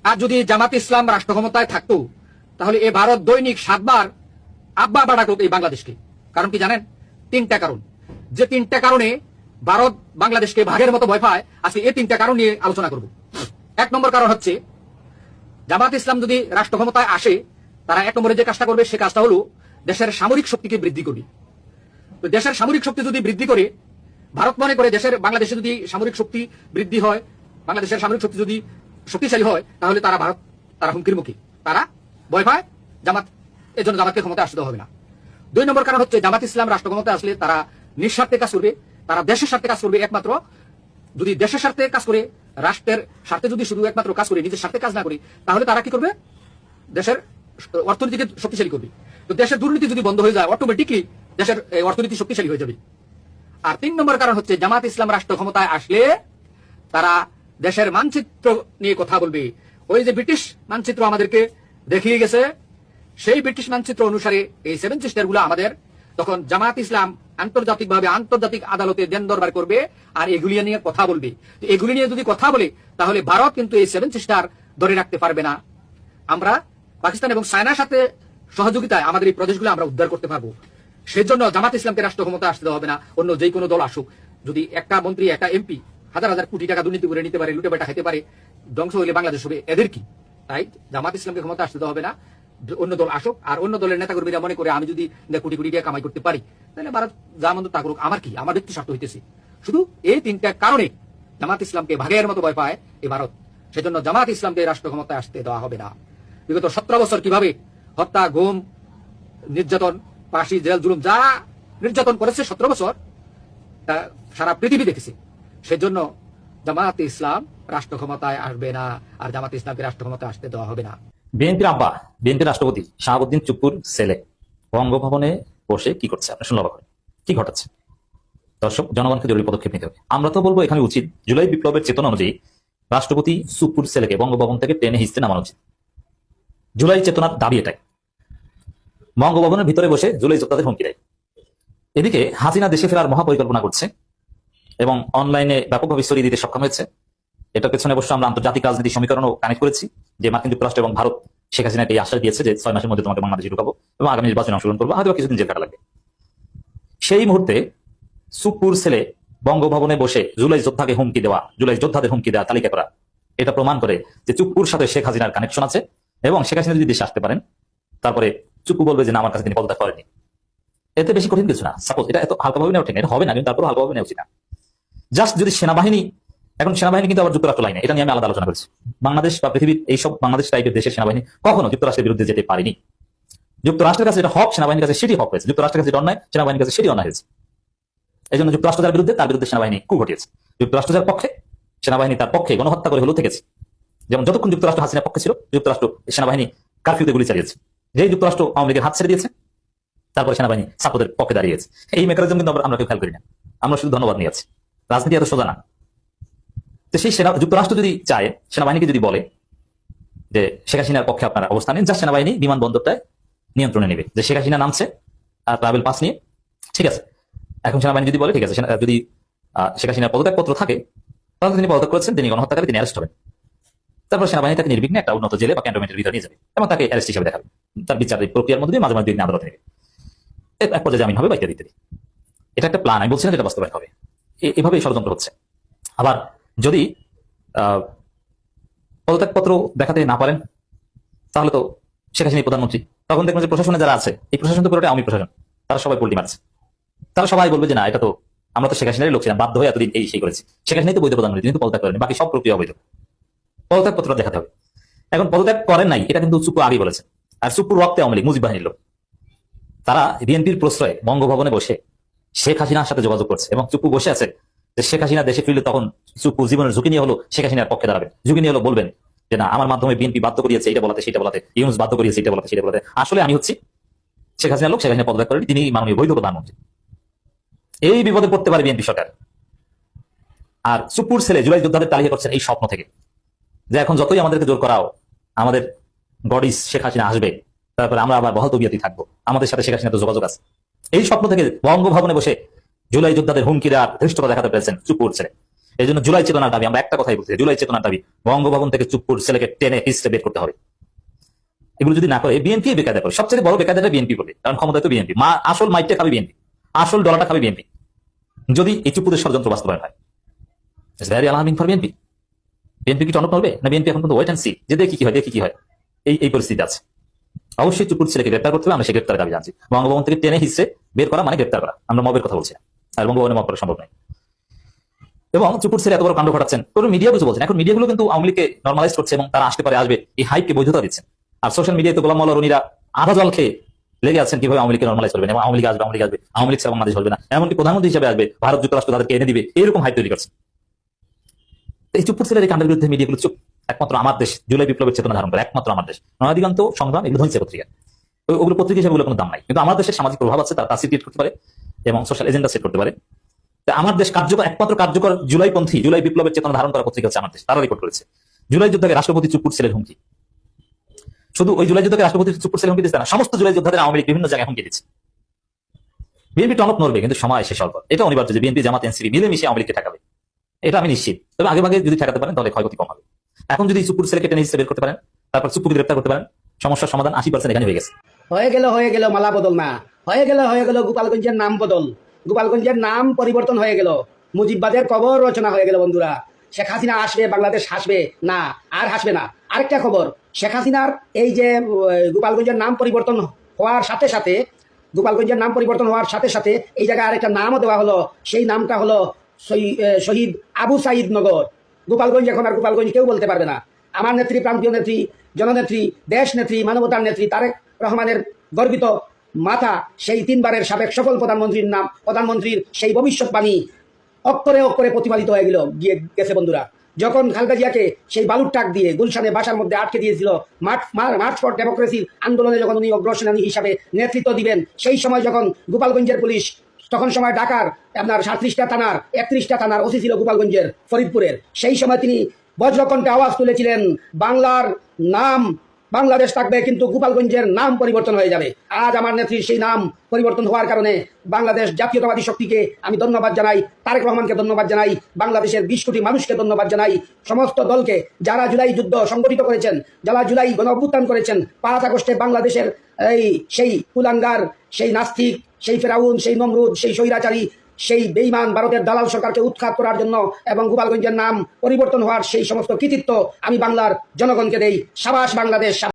আর যদি জামাত ইসলাম রাষ্ট্র ক্ষমতায় থাকতো তাহলে এ ভারত দৈনিক 7 বার আব্বা আব্বা ডাকতো এই বাংলাদেশকে। কারণ কি জানেন? 3টা কারণ। যে 3টা কারণে ভারত বাংলাদেশকে ভাগের মতো ভয় পায়, আজকে এই 3টা কারণ নিয়ে আলোচনা করব। 1 নম্বর কারণ হচ্ছে, জামাত ইসলাম যদি রাষ্ট্র ক্ষমতায় আসে, তারা 1 নম্বরে যে কাজটা করবে সে কাজটা হলো দেশের সামরিক শক্তিকে বৃদ্ধি করবে। তো দেশের সামরিক শক্তি যদি বৃদ্ধি করে, ভারত মনে করে বাংলাদেশে যদি সামরিক শক্তি বৃদ্ধি হয়, বাংলাদেশের সামরিক শক্তি যদি শক্তিশালী হয়, তাহলে তারা হুমকির মুখে, তারা ভয় পায় জামাত, এই জন্য জামাতকে ক্ষমতায় আসতে হবে না। 2 নম্বর কারণ হচ্ছে, জামাত ইসলাম রাষ্ট্র ক্ষমতায় আসলে তারা নিঃস্বার্থে কাজ করবে, তারা দেশের স্বার্থে কাজ করবে একমাত্র। যদি দেশের স্বার্থে কাজ করে, রাষ্ট্রের স্বার্থে যদি শুধু একমাত্র কাজ করে, নিজের স্বার্থে কাজ না করে, তাহলে তারা কি করবে? দেশের অর্থনীতিকে শক্তিশালী করবে। তো দেশের দুর্নীতি যদি বন্ধ হয়ে যায়, অটোমেটিকলি দেশের অর্থনীতি শক্তিশালী হয়ে যাবে। আর 3 নম্বর কারণ হচ্ছে, জামাত ইসলাম রাষ্ট্র ক্ষমতায় আসলে তারা দেশের মানচিত্র নিয়ে কথা বলবে। ওই যে ব্রিটিশ মানচিত্র আমাদেরকে দেখিয়ে গেছে, সেই ব্রিটিশ মানচিত্র অনুসারে এই 7 সিস্টার গুলো আমাদের, তখন জামাত ইসলাম আন্তর্জাতিকভাবে আন্তর্জাতিক আদালতে দেন দরবার করবে আর এগুলি নিয়ে কথা বলবে। তো এগুলি নিয়ে যদি কথা বলে, তাহলে ভারত কিন্তু এই 7 সিস্টার ধরে রাখতে পারবে না। আমরা পাকিস্তান এবং চায়নার সাথে সহযোগিতায় আমাদের এই প্রদেশগুলো আমরা উদ্ধার করতে পারবো। সেজন্য জামাত ইসলামকে রাষ্ট্র ক্ষমতা আসতে হবে না, অন্য যে কোনো দল আসুক। যদি একটা মন্ত্রী, একটা এমপি হাজার হাজার কোটি টাকা দুর্নীতি করে নিতে পারে, লুটে বেটা খেতে পারে, ধ্বংস হইলে বাংলাদেশ হবে এদের কি? তাই জামাত ইসলামকে ক্ষমতা আসতে হবে না, অন্য দল আসুক। আর অন্য দলের নেতা কর্মীরা মনে করে আমি যদি কোটি কোটি টাকা কামাই করতে পারি, তাহলে ভারত যা মন্দ তা করুক, আমার কি? আমার ব্যক্তি স্বার্থ হইতেছে। শুধু এই 3টা কারণে জামাত ইসলামকে ভাগের মতো ভয় পায় এ ভারত। সেজন্য জামাত ইসলামকে রাষ্ট্র ক্ষমতায় আসতে দেওয়া হবে না। বিগত 17 বছর কিভাবে হত্যা, গুম, নির্যাতন, ফাঁসি, জেল, জুলুম যা নির্যাতন করেছে 17 বছর, তা সারা পৃথিবী দেখেছে। সেজন্য জামাত ইসলাম রাষ্ট্র ক্ষমতায় আসবে না, আর জামাত ইসলামকে রাষ্ট্র ক্ষমতায় আসতে দেওয়া হবে না। বিএনপির আব্বা, বিএনপির রাষ্ট্রপতি শাহাবুদ্দিন চুপ্পুর ছেলে বঙ্গভবনে বসে কি করছে আপনি শুনলে অবাক হবেন। কি ঘটাচ্ছে? দর্শক, জনগণকে জরুরি পদক্ষেপ নিতে হবে। আমরা তো বলবো এখানে উচিত জুলাই বিপ্লবের চেতনা অনুযায়ী রাষ্ট্রপতি চুপ্পুর ছেলেকে বঙ্গভবন থেকে টেনে হিঁচতে নামানো উচিত। জুলাই চেতনার দাবি এটাই। বঙ্গভবনের ভিতরে বসে জুলাই যোদ্ধাদের হুমকি দেয়। এদিকে হাসিনা দেশে ফেরার মহাপরিকল্পনা করছে এবং অনলাইনে ব্যাপকভাবে ছড়িয়ে দিতে সক্ষম হয়েছে। এটার পেছনে অবশ্য আমরা আন্তর্জাতিক রাজনীতি সমীকরণও কানেক্ট করেছি, যে মার্কিন যুক্তরাষ্ট্র এবং ভারত শেখ হাসিনাকে এই আশ্বাস দিয়েছে যে 6 মাসের মধ্যে তোমাকে বাংলাদেশে ঢুকাবো এবং আগামী নির্বাচনে অংশগ্রহণ করবো, হয়তো কিছুদিন জেল কাটা লাগবে। সেই মুহূর্তে চুপ্পুর ছেলে বঙ্গভবনে বসে জুলাই যোদ্ধাকে হুমকি দেওয়া, জুলাই যোদ্ধাদের হুমকি দেওয়া তালিকা করা, এটা প্রমাণ করে যে চুপ্পুর সাথে শেখ হাসিনার কানেকশন আছে। এবং শেখ হাসিনা যদি দেশে আসতে পারেন, তারপরে চুপ্পু বলবে যে না, আমার কাছে তিনি পদত্যাগ করেনি। এতে বেশি কঠিন কিছু না। সাপোজ এটা এত হালকাভাবে নেওয়া ঠিক না, এটা হবে না, কিন্তু তারপর হালকাভাবে নেওয়া উচিত না। জাস্ট যদি সেনাবাহিনী, এখন সেনাবাহিনী কিন্তু আবার যুক্তরাষ্ট্র লাইনে, এটা নিয়ে আমি আলাদা আলোচনা করেছি। বাংলাদেশ বা পৃথিবীর এইসব বাংলাদেশ টাইপের দেশের সেনাবাহিনী কখনো যুক্তরাষ্ট্রের বিরুদ্ধে যেতে পারেনি। যুক্তরাষ্ট্রের কাছে যেটা হক, সেনাবাহিনীর কাছে সেটি হক হয়েছে। যুক্তরাষ্ট্রের কাছে যেটা অন্যায়, সেনাবাহিনীর কাছে সেটি অন্যায় হয়েছে। এই জন্য যুক্তরাষ্ট্র যার বিরুদ্ধে, তার বিরুদ্ধে সেনাবাহিনী কু ঘটিয়েছে। যুক্তরাষ্ট্র যার পক্ষে, সেনাবাহিনী তার পক্ষে গণহত্যা করে হলেও থেকেছে। যেমন যতক্ষণ যুক্তরাষ্ট্র হাসিনার পক্ষে ছিল, যুক্তরাষ্ট্র সেনাবাহিনী কারফিউতে গুলি চালিয়েছে। যেই যুক্তরাষ্ট্র আওয়ামী লীগের হাত ছেড়ে দিয়েছে, তারপরে সেনাবাহিনী ছাত্রদের পক্ষে দাঁড়িয়েছে। এই মেকানিজম কিন্তু আমরা কেউ খেয়াল করি না, আমরা শুধু ধন্যবাদ নিয়ে আছি। রাজনীতি এত সোজা না। তো সেই যুক্তরাষ্ট্র যদি চায়, সেনাবাহিনীকে যদি বলে যে শেখ হাসিনার পক্ষে আপনারা অবস্থান নিন, যা সেনাবাহিনী বিমানবন্দরটায় নিয়ন্ত্রণে নেবে, যে শেখ হাসিনা নামছে আর ট্রাভেল পাস নিয়ে, ঠিক আছে। এখন সেনাবাহিনী যদি বলে ঠিক আছে, যদি শেখ হাসিনার পদত্যাগপত্র থাকে, তাহলে তিনি পদত্যাগ করেছেন, তিনি গণহত্যাকারী, তিনি অ্যারেস্ট হবেন। তারপর সেনাবাহিনী তাকে নির্বিঘ্নে একটা উন্নত জেলে বা ক্যান্টনমেন্টের ভিতরে নিয়ে যাবে এবং তাকে অ্যারেস্ট হিসেবে দেখাবে। তার বিচারিক প্রক্রিয়ার মধ্যে দিয়ে মাঝে মাঝে দিন আদালতে নেবে, এক পর্যায়ে জামিন হবে বা ইত্যাদি ইত্যাদি। এটা একটা প্ল্যান, আমি বলছি না যেটা বাস্তবায়ন হবে। এভাবেই ষড়যন্ত্র হচ্ছে। আবার যদি পদত্যাগপত্র দেখাতে না পারেন, তাহলে তো শেখ হাসিনা প্রধানমন্ত্রী, তখন দেখবেন যে প্রশাসনে যারা আছে, এই প্রশাসন তো পুরোটাই আওয়ামী প্রশাসন, তারা সবাই পোল্টি মারছে। তারা সবাই বলবে যে না, এটা তো আমরা তো শেখ হাসিনারই লোক ছিলাম, বাধ্য হয়ে এতদিন এই সেই করেছি। শেখ হাসিনাই তো বৈধ প্রধানমন্ত্রী, তিনি তো পদত্যাগ করেন, বাকি সব প্রক্রিয়া অবৈধ। পদত্যাগপত্র দেখাতে হবে। এখন পদত্যাগ করেন নাই, এটা কিন্তু চুপ্পু আগেই বলেছে। আর চুপ্পুর রক্তে আওয়ামী লীগ, মুজিব বাহিনীর লোক, তারা বিএনপির প্রশ্রয়ে বঙ্গভবনে বসে শেখ হাসিনার সাথে যোগাযোগ করছে এবং চুপ্পু বসে আছে যে শেখ হাসিনা দেশে ফিরলে তখন চুপ্পু জীবনের ঝুঁকি নিয়ে হলো শেখ হাসিনার পক্ষে দাঁড়াবেন, ঝুঁকি নিয়ে হলো বলবেন যে না, আমার মাধ্যমে বিএনপি বাধ্য করিয়েছে এটা বলাতে, সেটা বলাতে, ইউনূস বাধ্য করিয়েছে এটা বলাতে, সেটা বলাতে, আসলে আমি হচ্ছি শেখ হাসিনার লোক, শেখ হাসিনা পদত্যাগ করেন, তিনি মাননীয় বৈধ প্রধানমন্ত্রী। এই বিপদে পড়তে পারে বিএনপি সরকার। আর চুপ্পুর ছেলে জুলাই যোদ্ধাদের তালিকা করছেন এই স্বপ্ন থেকে, যে এখন যতই আমাদেরকে জোর করাও, আমাদের গডিস শেখ হাসিনা আসবে, তারপরে আমরা আবার বহাল তবিয়তি থাকবো, আমাদের সাথে শেখ হাসিনা তো যোগাযোগ আছে। এই স্বপ্ন থেকে বঙ্গভবনে বসে জুলাই যোদ্ধাদের হুমকি দেওয়ার ধৃষ্টতা দেখাতে পেরেছেন চুপ্পুর ছেলে। এই জন্য জুলাই চেতনার দাবি, আমরা একটা কথাই বলছি, জুলাই চেতনার দাবি বঙ্গভবন থেকে চুপ্পুর ছেলেকে টেনে হিস্টে বের করতে হবে। এগুলো যদি না করে বিএনপি বেকায়দা করে, সবচেয়ে বড় বেকায়দাটা বিএনপি করবে, কারণ ক্ষমতায় তো বিএনপি, আসল মাইটটা খাবে বিএনপি, আসল ডলারটা খাবে বিএনপি যদি এই চুপ্পুদের ষড়যন্ত্র বাস্তবায়ন হয়। It's very alarming for BNP. BNP কি টনক নড়বে না? বিএনপি এখন কিন্তু ওয়েট অ্যান্ড সি, যে দেখি কি হয়, দেখি কি হয়। এই পরিস্থিতি আছে। অবশ্যই চুপুর ছেলেকে গ্রেপ্তার করতে হবে, আমরা সেই গ্রেপ্তার দাবি জানছি। বঙ্গভবন থেকে টেনে হিসেবে বের করা মানে গ্রেপ্তার করা, আমরা মবের কথা বলছি না, আর বঙ্গভবনে মব করা সম্ভব নয়। এবং চুপুর ছেলে এত বড় কাণ্ড ঘটাচ্ছেন, কোনো মিডিয়া কিছু বলছেন, এখন মিডিয়াগুলো কিন্তু আওয়ামী লীগকে নর্মালাইজ করছে এবং তারা আসতে পারে আসবে এই হাইপকে বৈধতা দিচ্ছেন। আর সোশ্যাল মিডিয়ায় তো গোলাম মাওলা রনিরা আধা জল খেয়ে লেগে আছেন কিভাবে আওয়ামী লীগকে নর্মালাইজ করবেন, এবং আওয়ামী লীগ আসবে, আওয়ামী লীগ আসবে, আওয়ামী লীগ ছাড়া বাংলাদেশ হবে না, এমনকি প্রধানমন্ত্রী হিসেবে আসবে, ভারত যুক্তরাষ্ট্র তাদেরকে এনে দিবে, এরকম হাইপ তৈরি করছে। এই চুপুর ছেলের এই কাণ্ডের বিরুদ্ধে মিডিয়াগুলো চুপ। একমাত্র আমার দেশ জুলাই বিপ্লবের চেতনা ধারণ করে, একমাত্র আমার দেশ নয়াদিগন্ত সংগ্রাম, এগুলো ধনছে পত্রিকা, ওগুলো পত্রিকা হিসেবে কোনো দাম নাই, কিন্তু আমার দেশের সামাজিক প্রভাব আছে, তারা ক্রিয়েট করতে পারে এবং সোশ্যাল এজেন্ডা সেট করতে পারে। আমার দেশ কার্যকর, একমাত্র কার্যকর জুলাইপন্থী, জুলাই বিপ্লবের চেতনা ধারণ করা পত্রিকা হচ্ছে আমার দেশ, তারা রিপোর্ট করেছে। জুলাই যোদ্ধাকে রাষ্ট্রপতি চুপুর ছেলের হুমকি, শুধু ওই জুলাই যোদ্ধাকে রাষ্ট্রপতি চুপুর ছেলের হুমকি দিচ্ছে না, সমস্ত জুলাই যোদ্ধাদের আওয়ামী লীগ বিভিন্ন জায়গায় হুমকি দিচ্ছে। বিএনপি টনক নড়বে, কিন্তু সময় শেষ হওয়ার পর এটা অনিবার্য যে বিএনপি জামাত এনসিপি মিলেমিশে আওয়ামী লীগকে ঠেকাবে, এটা আমি নিশ্চিত। তবে আগে ভাগে যদি ঠেকাতে পারেন তাহলে ক্ষয়ক্ষতি কম হবে। এখন যদি চুপুর ছেলেকে টেনে হিসেবে বের করতে পারেন, তারপর চুপুকে গ্রেপ্তার করতে পারেন, সমস্যার সমাধান 80% এখানে হয়ে গেছে। হয়ে গেল মালা বদল না, হয়ে গেল গোপালগঞ্জের নাম বদল, গোপালগঞ্জের নাম পরিবর্তন হয়ে গেল, মুজিববাদের কবর রচনা হয়ে গেল। বন্ধুরা, শেখ হাসিনা আসবে, বাংলাদেশ হাসবে না, আর হাসবে না। আরেকটা খবর, শেখ হাসিনার এই যে গোপালগঞ্জের নাম পরিবর্তন হওয়ার সাথে সাথে, গোপালগঞ্জের নাম পরিবর্তন হওয়ার সাথে সাথে এই জায়গায় আরেকটা নামও দেওয়া হলো, সেই নামটা হলো শহীদ আবু সাইদ নগর। গোপালগঞ্জ এখন আর গোপালগঞ্জ কেউ বলতে পারবে না। আমার নেত্রী, প্রান্তীয় নেত্রী, জননেত্রী, দেশ নেত্রী, মানবতার নেত্রী তারেক রহমানের গর্বিত মাথা, সেই 3 বারের সাবেক সফল প্রধানমন্ত্রীর নাম, প্রধানমন্ত্রীর সেই ভবিষ্যৎবাণী অক্ষরে অক্ষরে প্রতিফলিত হয়ে গেছে। বন্ধুরা, যখন খালেদা জিয়াকে সেই বালুর ট্রাক দিয়ে গুলশানে বাসার মধ্যে আটকে দিয়েছিল, মার্চ ফর ডেমোক্রেসির আন্দোলনে যখন উনি অগ্রসেনানী হিসাবে নেতৃত্ব দিবেন, সেই সময় যখন গোপালগঞ্জের পুলিশ, তখন সময় ঢাকার আপনার 37টা থানার 31টা থানার ওসি ছিল গোপালগঞ্জের, ফরিদপুরের, সেই সময় তিনি বজ্রকণ্ঠে আওয়াজ তুলেছিলেন, বাংলার নাম বাংলাদেশ থাকবে, কিন্তু গোপালগঞ্জের নাম পরিবর্তন হয়ে যাবে। আজ আমার নেত্রীর সেই নাম পরিবর্তন হওয়ার কারণে বাংলাদেশ জাতীয়তাবাদী শক্তিকে আমি ধন্যবাদ জানাই, তারেক রহমানকে ধন্যবাদ জানাই, বাংলাদেশের 20 কোটি মানুষকে ধন্যবাদ জানাই, সমস্ত দলকে যারা জুলাই যুদ্ধ সংগঠিত করেছেন, যারা জুলাই গণ অভ্যুত্থান করেছেন, 5 আগস্টে বাংলাদেশের সেই কুলাঙ্গার, সেই নাস্তিক, সেই ফেরাউন, সেই নমরুদ, সেই স্বৈরাচারী, সেই বেঈমান ভারতের দালাল সরকারকে উৎখাত করার জন্য এবং গোপালগঞ্জের নাম পরিবর্তন হওয়ার সেই সমস্ত কৃতিত্ব আমি বাংলার জনগণকে দেই। সাবাস বাংলাদেশ।